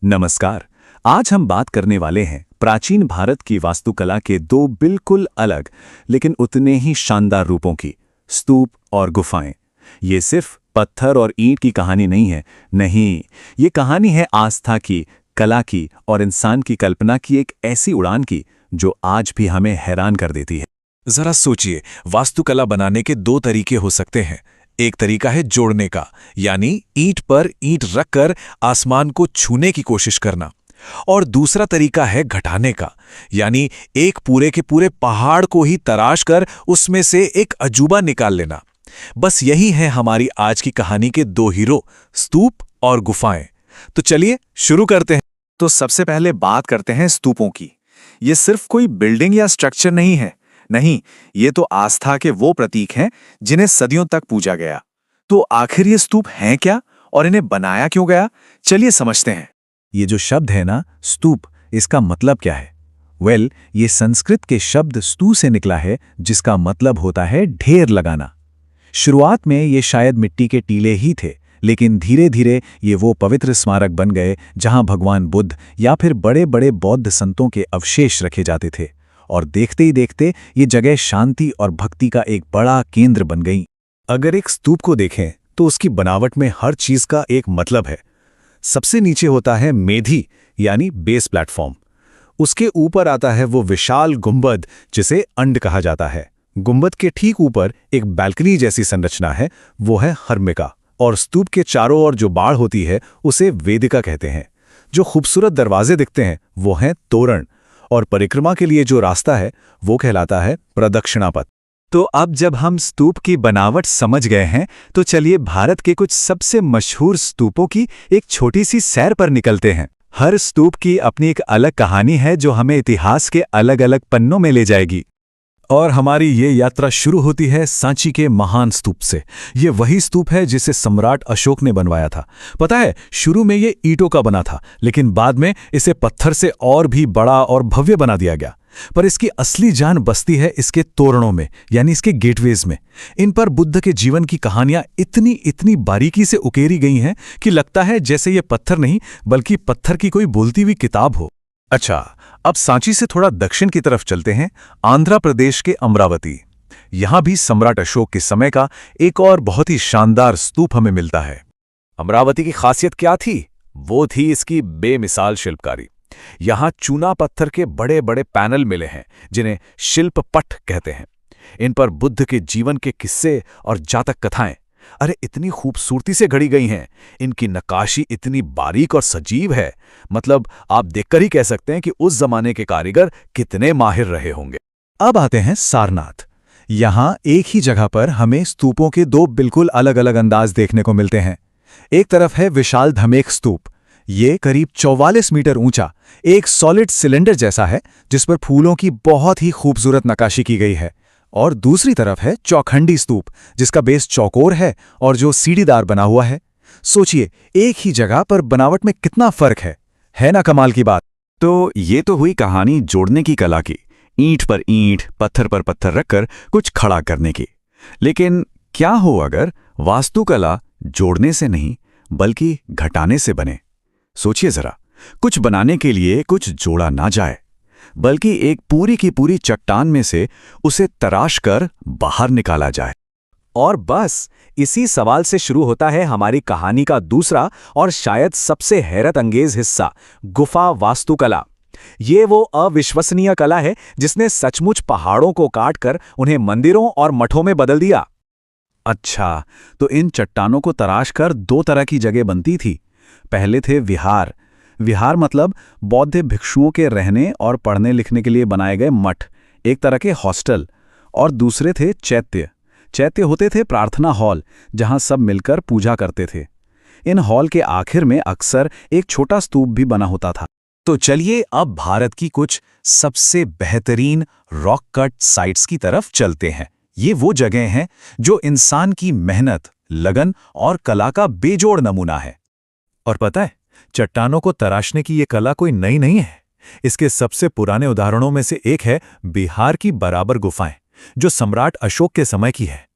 नमस्कार। आज हम बात करने वाले हैं प्राचीन भारत की वास्तुकला के दो बिल्कुल अलग लेकिन उतने ही शानदार रूपों की, स्तूप और गुफाएं। ये सिर्फ पत्थर और ईंट की कहानी नहीं है, नहीं, ये कहानी है आस्था की, कला की और इंसान की कल्पना की एक ऐसी उड़ान की जो आज भी हमें हैरान कर देती है। जरा सोचिए, वास्तुकला बनाने के दो तरीके हो सकते हैं। एक तरीका है जोड़ने का, यानी ईंट पर ईंट रखकर आसमान को छूने की कोशिश करना, और दूसरा तरीका है घटाने का, यानी एक पूरे के पूरे पहाड़ को ही तराश कर उसमें से एक अजूबा निकाल लेना। बस यही है हमारी आज की कहानी के दो हीरो, स्तूप और गुफाएं। तो चलिए शुरू करते हैं। तो सबसे पहले बात करते हैं स्तूपों की। ये सिर्फ कोई बिल्डिंग या स्ट्रक्चर नहीं है, नहीं, ये तो आस्था के वो प्रतीक हैं जिन्हें सदियों तक पूजा गया। तो आखिर ये स्तूप हैं क्या और इन्हें बनाया क्यों गया? चलिए समझते हैं। ये जो शब्द है ना, स्तूप, इसका मतलब क्या है? ये संस्कृत के शब्द स्तू से निकला है, जिसका मतलब होता है ढेर लगाना। शुरुआत में ये शायद मिट्टी के टीले ही थे, लेकिन धीरे धीरे ये वो पवित्र स्मारक बन गए जहां भगवान बुद्ध या फिर बड़े बड़े बौद्ध संतों के अवशेष रखे जाते थे। और देखते ही देखते ये जगह शांति और भक्ति का एक बड़ा केंद्र बन गई। अगर एक स्तूप को देखें तो उसकी बनावट में हर चीज का एक मतलब है। सबसे नीचे होता है मेधी, यानी बेस प्लेटफॉर्म। उसके ऊपर आता है वो विशाल गुंबद जिसे अंड कहा जाता है। गुंबद के ठीक ऊपर एक बैल्कनी जैसी संरचना है, वो है हर्मिका। और स्तूप के चारों ओर जो बाड़ होती है उसे वेदिका कहते हैं। जो खूबसूरत दरवाजे दिखते हैं वो हैं तोरण, और परिक्रमा के लिए जो रास्ता है वो कहलाता है प्रदक्षिणा पथ। तो अब जब हम स्तूप की बनावट समझ गए हैं, तो चलिए भारत के कुछ सबसे मशहूर स्तूपों की एक छोटी सी सैर पर निकलते हैं। हर स्तूप की अपनी एक अलग कहानी है जो हमें इतिहास के अलग अलग पन्नों में ले जाएगी। और हमारी ये यात्रा शुरू होती है सांची के महान स्तूप से। ये वही स्तूप है जिसे सम्राट अशोक ने बनवाया था। पता है, शुरू में ये ईंटों का बना था, लेकिन बाद में इसे पत्थर से और भी बड़ा और भव्य बना दिया गया। पर इसकी असली जान बसती है इसके तोरणों में, यानी इसके गेटवेज में। इन पर बुद्ध के जीवन की कहानियां इतनी इतनी बारीकी से उकेरी गई हैं कि लगता है जैसे ये पत्थर नहीं बल्कि पत्थर की कोई बोलती हुई किताब हो। अच्छा, अब सांची से थोड़ा दक्षिण की तरफ चलते हैं, आंध्र प्रदेश के अमरावती। यहां भी सम्राट अशोक के समय का एक और बहुत ही शानदार स्तूप हमें मिलता है। अमरावती की खासियत क्या थी? वो थी इसकी बेमिसाल शिल्पकारी। यहां चूना पत्थर के बड़े बड़े पैनल मिले हैं जिन्हें शिल्प पट कहते हैं। इन पर बुद्ध के जीवन के किस्से और जातक कथाएं, अरे इतनी खूबसूरती से घड़ी गई हैं। इनकी नक्काशी इतनी बारीक और सजीव है, मतलब आप देखकर ही कह सकते हैं कि उस जमाने के कारीगर कितने माहिर रहे होंगे। अब आते हैं सारनाथ। यहां एक ही जगह पर हमें स्तूपों के दो बिल्कुल अलग अलग अंदाज देखने को मिलते हैं। एक तरफ है विशाल धमेक स्तूप। ये करीब 44 मीटर ऊंचा एक सॉलिड सिलेंडर जैसा है जिस पर फूलों की बहुत ही खूबसूरत नक्काशी की गई है। और दूसरी तरफ है चौखंडी स्तूप, जिसका बेस चौकोर है और जो सीढ़ीदार बना हुआ है। सोचिए, एक ही जगह पर बनावट में कितना फर्क है ना कमाल की बात? तो ये तो हुई कहानी जोड़ने की कला की, ईंट पर ईंट, पत्थर पर पत्थर रखकर कुछ खड़ा करने की। लेकिन क्या हो अगर वास्तुकला जोड़ने से नहीं बल्कि घटाने से बने? सोचिए जरा, कुछ बनाने के लिए कुछ जोड़ा ना जाए, बल्कि एक पूरी की पूरी चट्टान में से उसे तराश कर बाहर निकाला जाए। और बस इसी सवाल से शुरू होता है हमारी कहानी का दूसरा और शायद सबसे हैरत अंगेज हिस्सा, गुफा वास्तुकला। ये वो अविश्वसनीय कला है जिसने सचमुच पहाड़ों को काटकर उन्हें मंदिरों और मठों में बदल दिया। अच्छा, तो इन चट्टानों को तराश कर दो तरह की जगह बनती थी। पहले थे विहार। विहार मतलब बौद्ध भिक्षुओं के रहने और पढ़ने लिखने के लिए बनाए गए मठ, एक तरह के हॉस्टल। और दूसरे थे चैत्य। चैत्य होते थे प्रार्थना हॉल, जहां सब मिलकर पूजा करते थे। इन हॉल के आखिर में अक्सर एक छोटा स्तूप भी बना होता था। तो चलिए अब भारत की कुछ सबसे बेहतरीन रॉक कट साइट्स की तरफ चलते हैं। ये वो जगह हैं जो इंसान की मेहनत, लगन और कला का बेजोड़ नमूना है। और पता है, चट्टानों को तराशने की ये कला कोई नई नहीं है। इसके सबसे पुराने उदाहरणों में से एक है बिहार की बराबर गुफाएं, जो सम्राट अशोक के समय की है।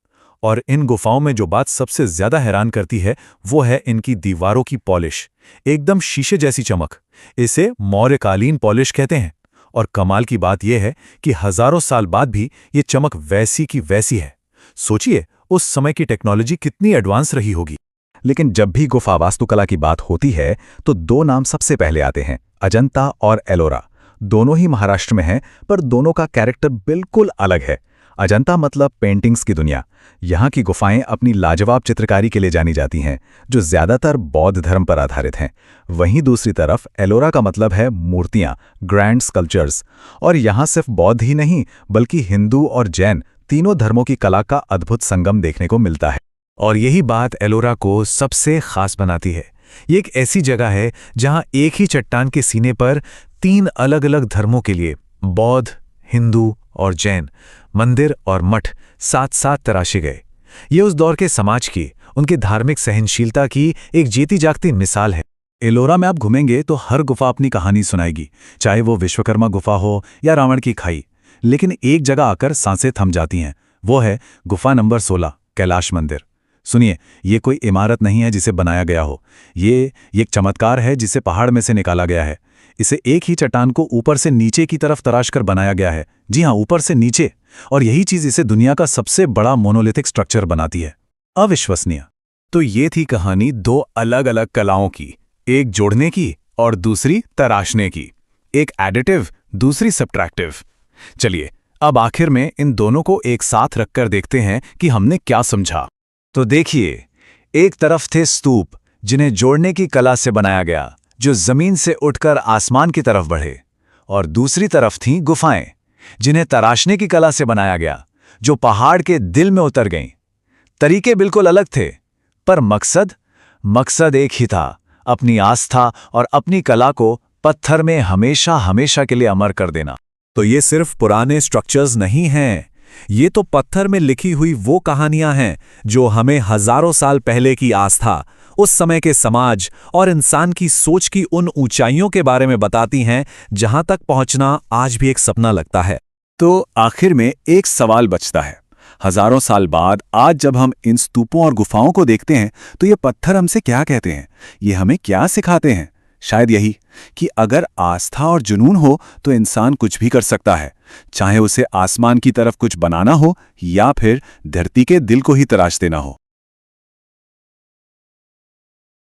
और इन गुफाओं में जो बात सबसे ज्यादा हैरान करती है वो है इनकी दीवारों की पॉलिश। एकदम शीशे जैसी चमक। इसे मौर्यकालीन पॉलिश कहते हैं। और कमाल की बात यह है कि हजारों साल बाद भी ये चमक वैसी की वैसी है। सोचिए उस समय की टेक्नोलॉजी कितनी एडवांस रही होगी। लेकिन जब भी गुफा वास्तुकला की बात होती है तो दो नाम सबसे पहले आते हैं, अजंता और एलोरा। दोनों ही महाराष्ट्र में हैं, पर दोनों का कैरेक्टर बिल्कुल अलग है। अजंता मतलब पेंटिंग्स की दुनिया। यहाँ की गुफाएं अपनी लाजवाब चित्रकारी के लिए जानी जाती हैं, जो ज्यादातर बौद्ध धर्म पर आधारित हैं। वहीं दूसरी तरफ एलोरा का मतलब है मूर्तियां, ग्रैंड स्कल्पचर्स। और यहाँ सिर्फ बौद्ध ही नहीं, बल्कि हिंदू और जैन तीनों धर्मों की कला का अद्भुत संगम देखने को मिलता है। और यही बात एलोरा को सबसे खास बनाती है। ये एक ऐसी जगह है जहां एक ही चट्टान के सीने पर 3 अलग-अलग धर्मों के लिए, बौद्ध, हिंदू और जैन, मंदिर और मठ साथ-साथ तराशे गए। ये उस दौर के समाज की, उनकी धार्मिक सहनशीलता की एक जीती जागती मिसाल है। एलोरा में आप घूमेंगे तो हर गुफा अपनी कहानी सुनाएगी, चाहे वो विश्वकर्मा गुफा हो या रावण की खाई। लेकिन एक जगह आकर सांसें थम जाती हैं, वो है गुफा नंबर 16, कैलाश मंदिर। सुनिए, ये कोई इमारत नहीं है जिसे बनाया गया हो। ये एक चमत्कार है जिसे पहाड़ में से निकाला गया है। इसे एक ही चट्टान को ऊपर से नीचे की तरफ तराशकर बनाया गया है। जी हाँ, ऊपर से नीचे। और यही चीज इसे दुनिया का सबसे बड़ा मोनोलिथिक स्ट्रक्चर बनाती है। अविश्वसनीय। तो ये थी कहानी 2 अलग-अलग कलाओं की, एक जोड़ने की और दूसरी तराशने की। एक एडिटिव, दूसरी सब्ट्रैक्टिव। चलिए अब आखिर में इन दोनों को एक साथ रखकर देखते हैं कि हमने क्या समझा। तो देखिए, एक तरफ थे स्तूप जिन्हें जोड़ने की कला से बनाया गया, जो जमीन से उठकर आसमान की तरफ बढ़े। और दूसरी तरफ थीं गुफाएं जिन्हें तराशने की कला से बनाया गया, जो पहाड़ के दिल में उतर गईं। तरीके बिल्कुल अलग थे, पर मकसद एक ही था, अपनी आस्था और अपनी कला को पत्थर में हमेशा हमेशा के लिए अमर कर देना। तो ये सिर्फ पुराने स्ट्रक्चर्स नहीं हैं, ये तो पत्थर में लिखी हुई वो कहानियां हैं जो हमें हजारों साल पहले की आस्था, उस समय के समाज और इंसान की सोच की उन ऊंचाइयों के बारे में बताती हैं जहां तक पहुंचना आज भी एक सपना लगता है। तो आखिर में एक सवाल बचता है। हजारों साल बाद आज जब हम इन स्तूपों और गुफाओं को देखते हैं तो ये पत्थर हमसे क्या कहते हैं, ये हमें क्या सिखाते हैं? शायद यही कि अगर आस्था और जुनून हो तो इंसान कुछ भी कर सकता है, चाहे उसे आसमान की तरफ कुछ बनाना हो या फिर धरती के दिल को ही तराश देना हो।